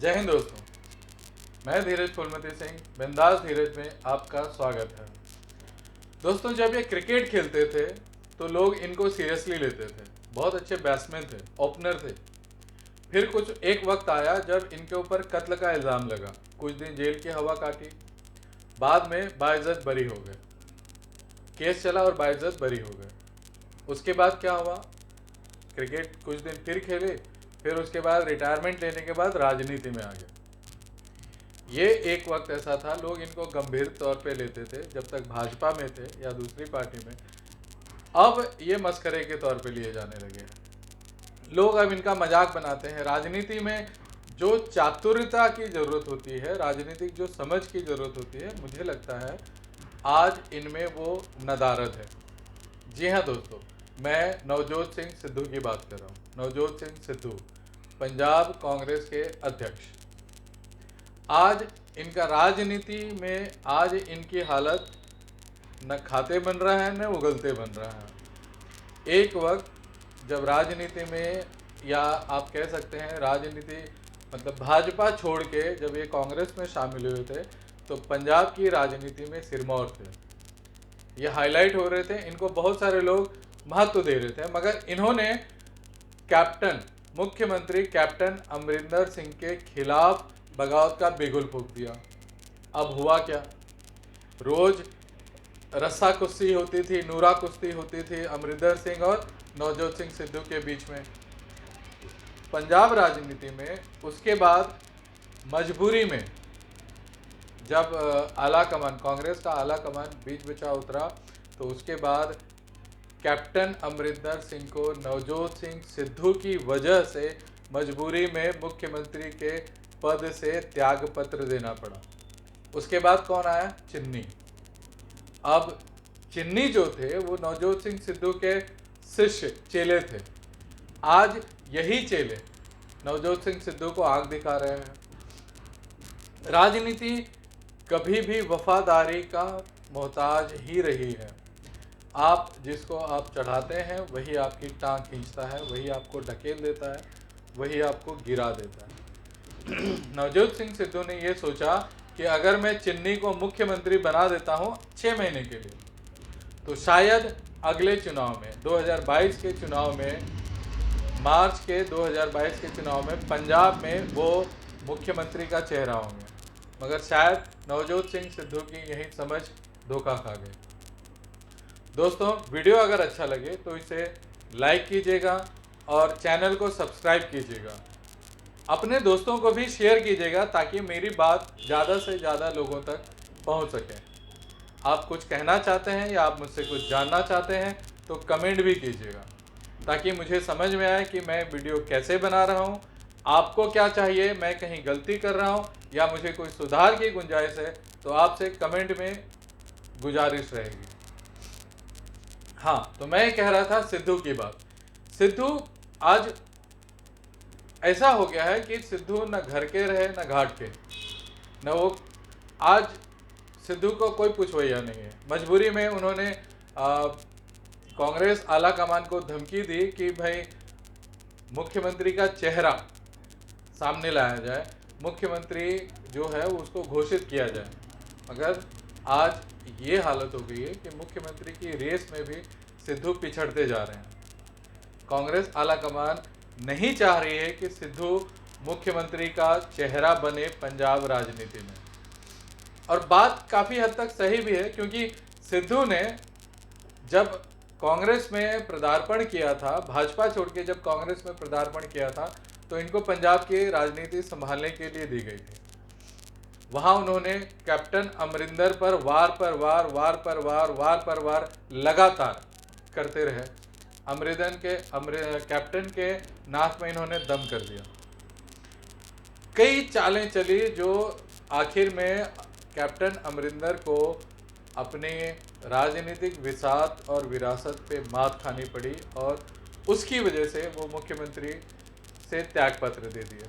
जय हिंद दोस्तों, मैं धीरज फुलमती सिंह बिंदास धीरज में आपका स्वागत है। दोस्तों, जब ये क्रिकेट खेलते थे तो लोग इनको सीरियसली लेते थे। बहुत अच्छे बैट्समैन थे, ओपनर थे। फिर कुछ एक वक्त आया जब इनके ऊपर कत्ल का इल्ज़ाम लगा। कुछ दिन जेल की हवा काटी, बाद में बाइज्जत बरी हो गए। केस चला और बाइज्जत बरी हो गए। उसके बाद क्या हुआ? क्रिकेट कुछ दिन फिर खेले, फिर उसके बाद रिटायरमेंट लेने के बाद राजनीति में आ गए। ये एक वक्त ऐसा था, लोग इनको गंभीर तौर पे लेते थे जब तक भाजपा में थे या दूसरी पार्टी में। अब ये मस्खरे के तौर पे लिए जाने लगे हैं। लोग अब इनका मजाक बनाते हैं। राजनीति में जो चातुर्यता की ज़रूरत होती है, राजनीतिक जो समझ की ज़रूरत होती है, मुझे लगता है आज इनमें वो नदारद है। जी हाँ दोस्तों, मैं नवजोत सिंह सिद्धू की बात कर रहा हूँ। नवजोत सिंह सिद्धू, पंजाब कांग्रेस के अध्यक्ष। आज इनका राजनीति में आज इनकी हालत न खाते बन रहा है न उगलते बन रहा है। एक वक्त जब राजनीति में, या आप कह सकते हैं राजनीति मतलब भाजपा छोड़ के जब ये कांग्रेस में शामिल हुए थे तो पंजाब की राजनीति में सिरमौर थे। ये हाईलाइट हो रहे थे, इनको बहुत सारे लोग महत्व दे रहे थे, मगर इन्होंने मुख्यमंत्री कैप्टन अमरिंदर सिंह के खिलाफ बगावत का बिगुल फूंक दिया। अब हुआ क्या? रोज रस्सा कुश्ती होती थी, नूरा कुश्ती होती थी अमरिंदर सिंह और नवजोत सिंह सिद्धू के बीच में पंजाब राजनीति में। उसके बाद मजबूरी में जब आला कमान, कांग्रेस का आला कमान बीच बचा उतरा, तो उसके बाद कैप्टन अमरिंदर सिंह को नवजोत सिंह सिद्धू की वजह से मजबूरी में मुख्यमंत्री के पद से त्याग पत्र देना पड़ा। उसके बाद कौन आया? चिन्नी। अब चिन्नी जो थे वो नवजोत सिंह सिद्धू के शिष्य चेले थे। आज यही चेले नवजोत सिंह सिद्धू को आग दिखा रहे हैं। राजनीति कभी भी वफादारी का मोहताज ही रही है। आप जिसको आप चढ़ाते हैं वही आपकी टांग खींचता है, वही आपको ढकेल देता है, वही आपको गिरा देता है। नवजोत सिंह सिद्धू ने ये सोचा कि अगर मैं चिन्नी को मुख्यमंत्री बना देता हूँ 6 महीने के लिए, तो शायद अगले चुनाव में 2022 के चुनाव में, मार्च के 2022 के चुनाव में पंजाब में वो मुख्यमंत्री का चेहरा होंगे। मगर शायद नवजोत सिंह सिद्धू की यही समझ धोखा खा गई। दोस्तों, वीडियो अगर अच्छा लगे तो इसे लाइक कीजिएगा और चैनल को सब्सक्राइब कीजिएगा। अपने दोस्तों को भी शेयर कीजिएगा ताकि मेरी बात ज़्यादा से ज़्यादा लोगों तक पहुंच सके। आप कुछ कहना चाहते हैं या आप मुझसे कुछ जानना चाहते हैं तो कमेंट भी कीजिएगा ताकि मुझे समझ में आए कि मैं वीडियो कैसे बना रहा हूं। आपको क्या चाहिए, मैं कहीं गलती कर रहा हूं या मुझे कोई सुधार की गुंजाइश है, तो आपसे कमेंट में गुजारिश रहेगी। हाँ, तो मैं कह रहा था सिद्धू की बात। सिद्धू आज ऐसा हो गया है कि सिद्धू न घर के रहे न घाट के, न वो। आज सिद्धू को कोई पूछवैया नहीं है। मजबूरी में उन्होंने कांग्रेस आला कमान को धमकी दी कि भाई मुख्यमंत्री का चेहरा सामने लाया जाए, मुख्यमंत्री जो है उसको घोषित किया जाए। मगर आज ये हालत हो गई है कि मुख्यमंत्री की रेस में भी सिद्धू पिछड़ते जा रहे हैं। कांग्रेस आला कमान नहीं चाह रही है कि सिद्धू मुख्यमंत्री का चेहरा बने पंजाब राजनीति में। और बात काफ़ी हद तक सही भी है, क्योंकि सिद्धू ने जब कांग्रेस में पदार्पण किया था, भाजपा छोड़ के जब कांग्रेस में पदार्पण किया था, तो इनको पंजाब की राजनीति संभालने के लिए दी गई थी। वहाँ उन्होंने कैप्टन अमरिंदर पर वार पर वार लगातार करते रहे। कैप्टन के नाक में इन्होंने दम कर दिया। कई चालें चली जो आखिर में कैप्टन अमरिंदर को अपने राजनीतिक विसात और विरासत पे मात खानी पड़ी और उसकी वजह से वो मुख्यमंत्री से त्यागपत्र दे दिया।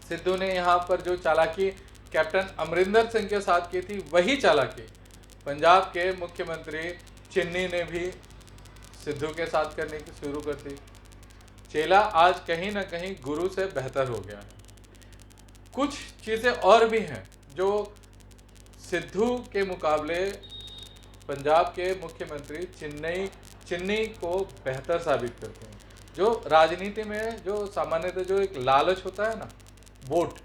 सिद्धू ने यहाँ पर जो चालाकी कैप्टन अमरिंदर सिंह के साथ की थी, वही चालाकी पंजाब के मुख्यमंत्री चिन्नी ने भी सिद्धू के साथ करने की शुरू कर दी। चेला आज कहीं ना कहीं गुरु से बेहतर हो गया है। कुछ चीज़ें और भी हैं जो सिद्धू के मुकाबले पंजाब के मुख्यमंत्री चिन्नी को बेहतर साबित करते हैं। जो राजनीति में जो सामान्यतः जो एक लालच होता है ना, वोट,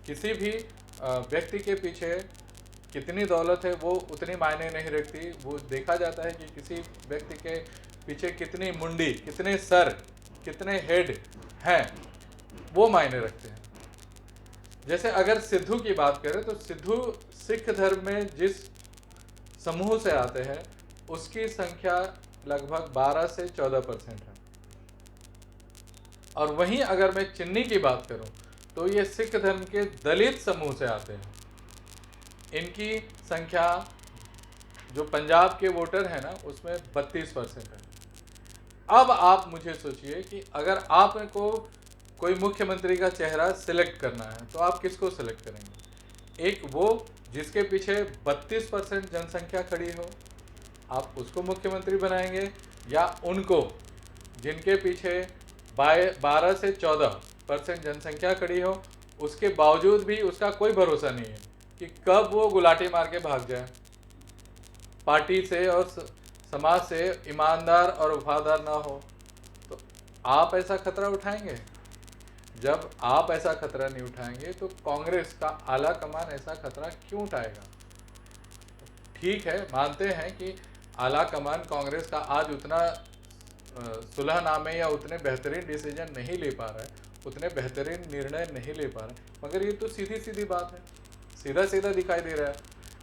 किसी भी व्यक्ति के पीछे कितनी दौलत है वो उतनी मायने नहीं रखती। वो देखा जाता है कि किसी व्यक्ति के पीछे कितनी मुंडी, कितने सर, कितने हेड हैं, वो मायने रखते हैं। जैसे अगर सिद्धू की बात करें तो सिद्धू सिख धर्म में जिस समूह से आते हैं उसकी संख्या लगभग 12 से 14% है। और वहीं अगर मैं चिन्नी की बात करूं तो ये सिख धर्म के दलित समूह से आते हैं। इनकी संख्या जो पंजाब के वोटर हैं ना उसमें 32% है। अब आप मुझे सोचिए कि अगर आपको कोई मुख्यमंत्री का चेहरा सिलेक्ट करना है तो आप किसको सिलेक्ट करेंगे? एक वो जिसके पीछे 32% जनसंख्या खड़ी हो, आप उसको मुख्यमंत्री बनाएंगे, या उनको जिनके पीछे 12 से 14% जनसंख्या खड़ी हो, उसके बावजूद भी उसका कोई भरोसा नहीं है कि कब वो गुलाटी मार के भाग जाए, पार्टी से और समाज से ईमानदार और वफादार ना हो, तो आप ऐसा खतरा उठाएंगे? जब आप ऐसा खतरा नहीं उठाएंगे तो कांग्रेस का आला कमान ऐसा खतरा क्यों उठाएगा? ठीक है, मानते हैं कि आला कमान कांग्रेस का आज उतना सुलहनामे या उतने बेहतरीन डिसीजन नहीं ले पा रहा है, उतने बेहतरीन निर्णय नहीं ले पा रहा है, मगर ये तो सीधी सीधी बात है, सीधा सीधा दिखाई दे रहा है।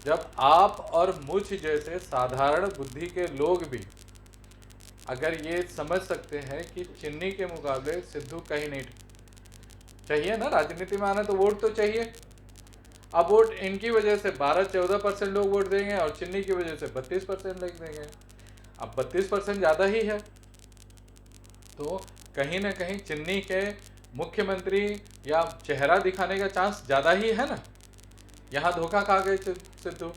जब आप और मुझ जैसे साधारण बुद्धि के लोग भी अगर ये समझ सकते हैं कि चिन्नी के मुकाबले सिद्धू कहीं नहीं, चाहिए ना राजनीति में आना तो वोट तो चाहिए। अब वोट इनकी वजह से 12-14% लोग वोट देंगे और चिन्नी की वजह से 32% लोग देंगे। अब 32% ज़्यादा ही है, तो कहीं ना कहीं चिन्नी के मुख्यमंत्री या चेहरा दिखाने का चांस ज़्यादा ही है ना। यहाँ धोखा खा गए सिद्धू।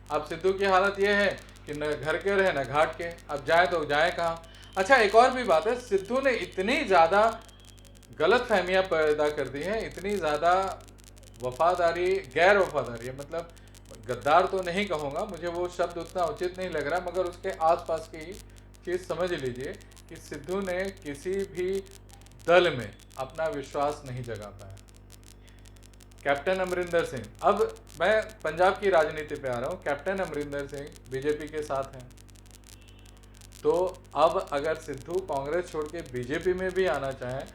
अब सिद्धू की हालत ये है कि न घर के रहे न घाट के, अब जाए तो जाए कहाँ। अच्छा, एक और भी बात है, सिद्धू ने इतनी ज़्यादा गलत फहमियाँ पैदा कर दी हैं, इतनी ज़्यादा वफादारी, गैर वफादारी, मतलब गद्दार तो नहीं कहूँगा, मुझे वो शब्द उतना उचित नहीं लग रहा, मगर उसके आसपास की चीज़ समझ लीजिए कि सिद्धू ने किसी भी दल में अपना विश्वास नहीं जगा पाया। कैप्टन अमरिंदर सिंह, अब मैं पंजाब की राजनीति पे आ रहा हूँ। कैप्टन अमरिंदर सिंह बीजेपी के साथ हैं, तो अब अगर सिद्धू कांग्रेस छोड़ के बीजेपी में भी आना चाहें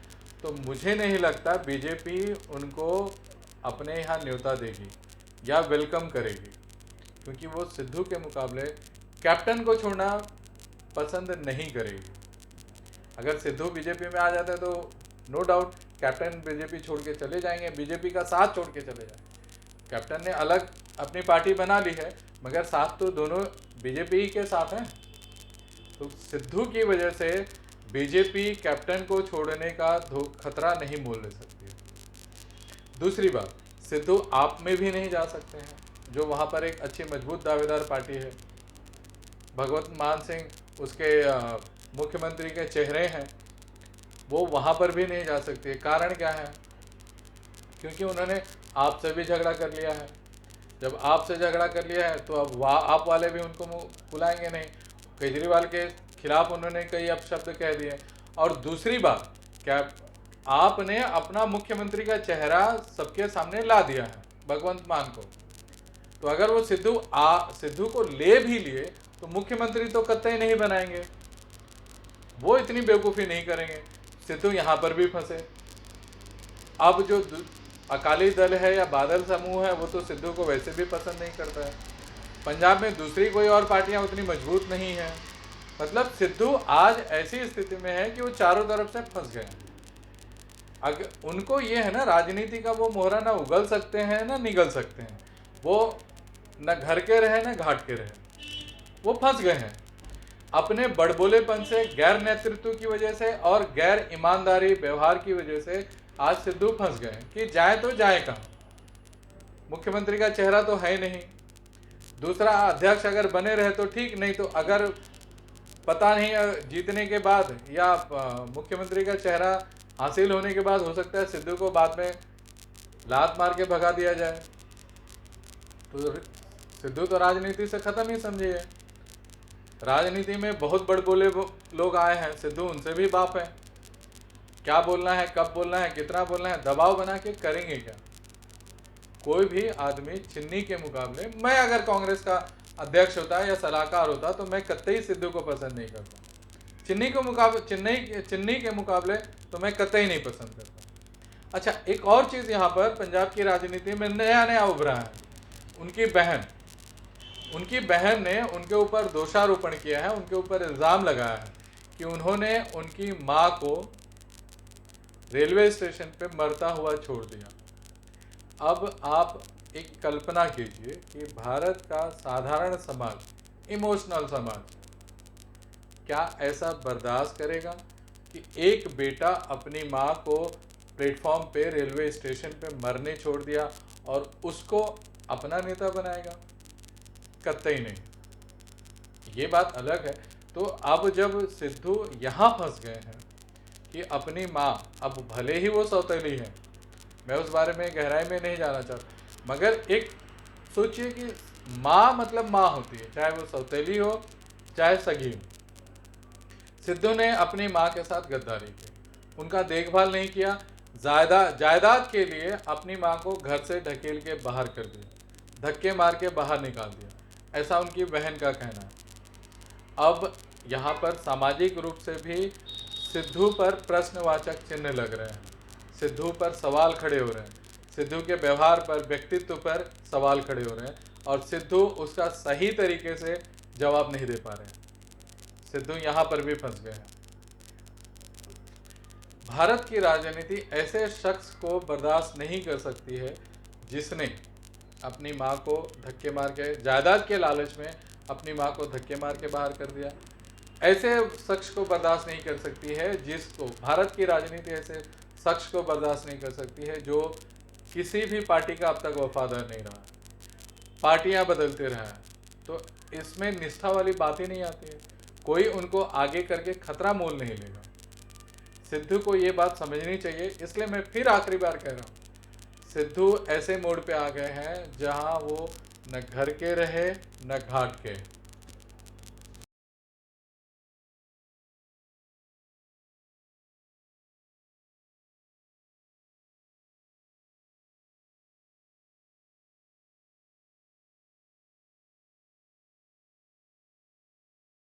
तो मुझे नहीं लगता बीजेपी उनको अपने यहाँ न्योता देगी या वेलकम करेगी, क्योंकि वो सिद्धू के मुकाबले कैप्टन को छोड़ना पसंद नहीं करेगी। अगर सिद्धू बीजेपी में आ जाता है तो नो डाउट कैप्टन बीजेपी छोड़ के चले जाएंगे, बीजेपी का साथ छोड़ के चले जाएंगे। कैप्टन ने अलग अपनी पार्टी बना ली है, मगर साथ तो दोनों बीजेपी के साथ हैं। तो सिद्धू की वजह से बीजेपी कैप्टन को छोड़ने का खतरा नहीं मोल ले सकती है। दूसरी बात, सिद्धू आप में भी नहीं जा सकते हैं, जो वहाँ पर एक अच्छी मजबूत दावेदार पार्टी है। भगवत मान सिंह उसके मुख्यमंत्री के चेहरे हैं, वो वहाँ पर भी नहीं जा सकते। कारण क्या है? क्योंकि उन्होंने आपसे भी झगड़ा कर लिया है। जब आपसे झगड़ा कर लिया है तो अब आप वाले भी उनको बुलाएंगे नहीं। केजरीवाल के खिलाफ उन्होंने कई अपशब्द कह दिए। और दूसरी बात, क्या आपने अपना मुख्यमंत्री का चेहरा सबके सामने ला दिया है, भगवंत मान को। तो अगर वो सिद्धू को ले भी लिए तो मुख्यमंत्री तो कतई नहीं बनाएंगे, वो इतनी बेवकूफ़ी नहीं करेंगे। सिद्धू यहाँ पर भी फंसे। अब जो अकाली दल है या बादल समूह है वो तो सिद्धू को वैसे भी पसंद नहीं करता है। पंजाब में दूसरी कोई और पार्टियां उतनी मजबूत नहीं है। मतलब सिद्धू आज ऐसी स्थिति में है कि वो चारों तरफ से फंस गए। अगर उनको ये है ना, राजनीति का वो मोहरा ना उगल सकते हैं ना निगल सकते हैं। वो न घर के रहे न घाट के रहे, वो फंस गए हैं अपने बड़बोलेपन से, गैर नेतृत्व की वजह से और गैर ईमानदारी व्यवहार की वजह से। आज सिद्धू फंस गए कि जाए तो जाए कहाँ, मुख्यमंत्री का चेहरा तो है नहीं। दूसरा, अध्यक्ष अगर बने रहे तो ठीक, नहीं तो अगर पता नहीं जीतने के बाद या मुख्यमंत्री का चेहरा हासिल होने के बाद हो सकता है सिद्धू को बाद में लात मार के भगा दिया जाए। तो सिद्धू तो राजनीति से खत्म ही समझिए। राजनीति में बहुत बड़बोले लोग आए हैं, सिद्धू उनसे भी बाप है। क्या बोलना है, कब बोलना है, कितना बोलना है, दबाव बना के करेंगे क्या। कोई भी आदमी चिन्नी के मुकाबले, मैं अगर कांग्रेस का अध्यक्ष होता या सलाहकार होता तो मैं कतई सिद्धू को पसंद नहीं करता। चिन्नी के मुकाबले तो मैं कतई नहीं पसंद करता। अच्छा, एक और चीज़ यहाँ पर पंजाब की राजनीति में नया नया उभरा है। उनकी बहन ने उनके ऊपर दोषारोपण किया है, उनके ऊपर इल्ज़ाम लगाया है कि उन्होंने उनकी माँ को रेलवे स्टेशन पे मरता हुआ छोड़ दिया। अब आप एक कल्पना कीजिए कि भारत का साधारण समाज, इमोशनल समाज, क्या ऐसा बर्दाश्त करेगा कि एक बेटा अपनी माँ को प्लेटफॉर्म पे रेलवे स्टेशन पे मरने छोड़ दिया और उसको अपना नेता बनाएगा? कतई नहीं। ये बात अलग है। तो अब जब सिद्धू यहाँ फंस गए हैं कि अपनी माँ, अब भले ही वो सौतेली है, मैं उस बारे में गहराई में नहीं जाना चाहता, मगर एक सोचिए कि माँ मतलब माँ होती है, चाहे वो सौतेली हो चाहे सगी हो। सिद्धू ने अपनी माँ के साथ गद्दारी की, उनका देखभाल नहीं किया, जायदाद के लिए अपनी माँ को घर से ढकेल के बाहर कर दिया, धक्के मार के बाहर निकाल दिया, ऐसा उनकी बहन का कहना है। अब यहाँ पर सामाजिक रूप से भी सिद्धू पर प्रश्नवाचक चिन्ह लग रहे हैं, सिद्धू पर सवाल खड़े हो रहे हैं, सिद्धू के व्यवहार पर, व्यक्तित्व पर सवाल खड़े हो रहे हैं और सिद्धू उसका सही तरीके से जवाब नहीं दे पा रहे हैं। सिद्धू यहाँ पर भी फंस गए हैं। भारत की राजनीति ऐसे शख्स को बर्दाश्त नहीं कर सकती है जिसने अपनी माँ को धक्के मार के, जायदाद के लालच में अपनी माँ को धक्के मार के बाहर कर दिया। ऐसे शख्स को बर्दाश्त नहीं कर सकती है जिसको, भारत की राजनीति ऐसे शख्स को बर्दाश्त नहीं कर सकती है जो किसी भी पार्टी का अब तक वफादार नहीं रहा, पार्टियां बदलते रहा है। तो इसमें निष्ठा वाली बात ही नहीं आती है, कोई उनको आगे करके खतरा मोल नहीं लेगा। सिद्धू को ये बात समझनी चाहिए। इसलिए मैं फिर आखिरी बार कह रहा हूँ, सिद्धू ऐसे मोड़ पे आ गए हैं जहां वो न घर के रहे न घाट के।